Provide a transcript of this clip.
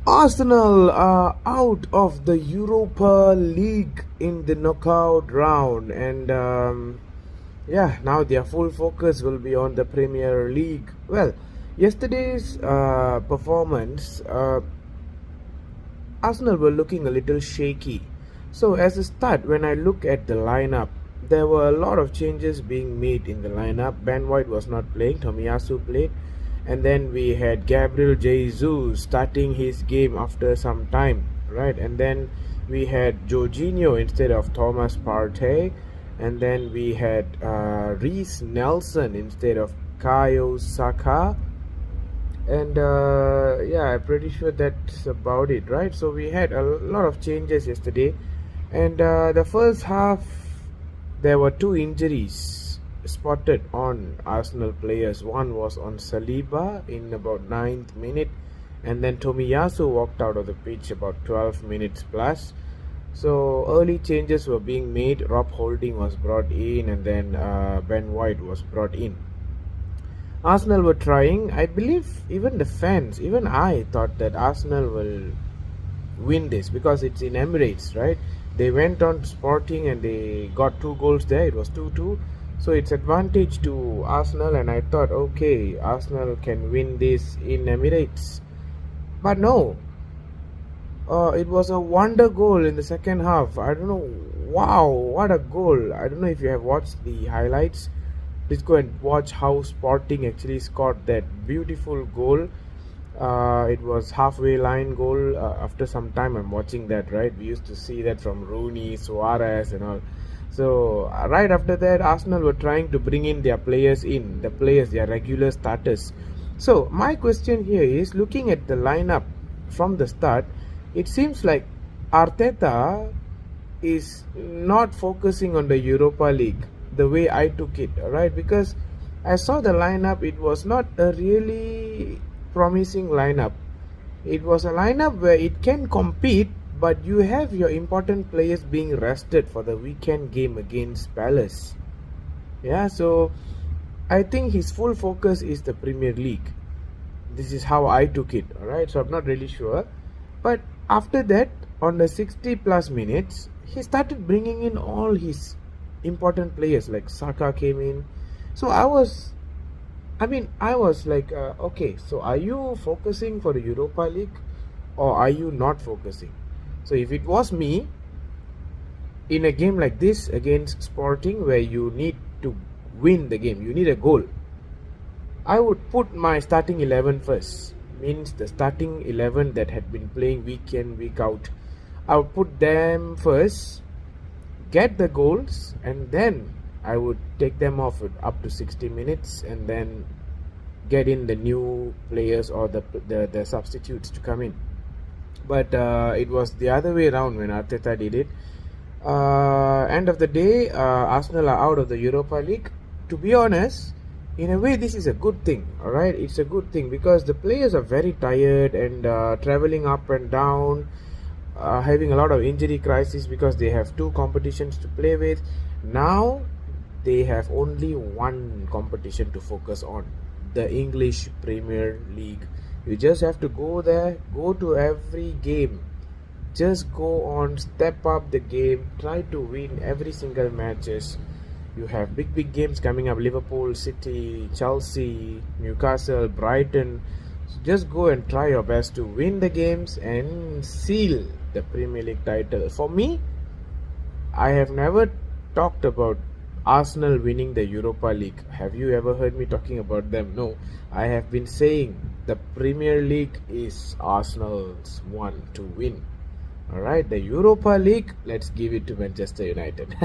Arsenal are out of the Europa League in the knockout round, and yeah, now their full focus will be on the Premier League. Well, yesterday's performance, Arsenal were looking a little shaky. So, as a start, when I look at the lineup, there were a lot of changes being made in the lineup. Ben White was not playing, Tomiyasu played, and then we had Gabriel Jesus starting his game after some time, right? And then we had Jorginho instead of Thomas Partey, and then we had Reece Nelson instead of Kayo Saka, and yeah, I'm pretty sure that's about it, right? So we had a lot of changes yesterday, and the first half there were two injuries spotted on Arsenal players. One was on Saliba in about 9th minute, and then Tomiyasu walked out of the pitch about 12 minutes plus. So early changes were being made. Rob Holding was brought in, and then Ben White was brought in. Arsenal were trying. I believe even the fans, even I thought that Arsenal will win this because it's in Emirates, right? They went on Sporting and they got 2 goals there. It was 2-2. So it's advantage to Arsenal, and I thought, okay, Arsenal can win this in Emirates. But no, it was a wonder goal in the second half. I don't know. Wow, what a goal. I don't know if you have watched the highlights. Please go and watch how Sporting actually scored that beautiful goal. It was halfway line goal. After some time I'm watching that, right? We used to see that from Rooney, Suarez and all. So right after that, Arsenal were trying to bring in their players, their regular starters. So my question here is, looking at the lineup from the start, it seems like Arteta is not focusing on the Europa League the way I took it, right? Because I saw the lineup, it was not a really promising lineup. It was a lineup where it can compete, but you have your important players being rested for the weekend game against Palace. Yeah, so I think his full focus is the Premier League. This is how I took it, alright? So I'm not really sure. But after that, on the 60 plus minutes, he started bringing in all his important players, like Saka came in. So I was like, okay, so are you focusing for the Europa League or are you not focusing? So if it was me, in a game like this against Sporting, where you need to win the game, you need a goal, I would put my starting 11 first. Means the starting 11 that had been playing week in, week out. I would put them first, get the goals, and then I would take them off up to 60 minutes and then get in the new players or the substitutes to come in. But it was the other way around when Arteta did it. End of the day, Arsenal are out of the Europa League. To be honest, in a way this is a good thing, alright? It's a good thing because the players are very tired and travelling up and down, having a lot of injury crisis because they have 2 competitions to play with. Now they have only one competition to focus on, the English Premier League. You just have to go there, go to every game, just go on, step up the game, try to win every single matches. You have big games coming up: Liverpool, City, Chelsea, Newcastle, Brighton. So just go and try your best to win the games and seal the Premier League title. For me, I have never talked about Arsenal winning the Europa League. Have you ever heard me talking about them? No. I have been saying the Premier League is Arsenal's one to win. Alright, the Europa League, let's give it to Manchester United.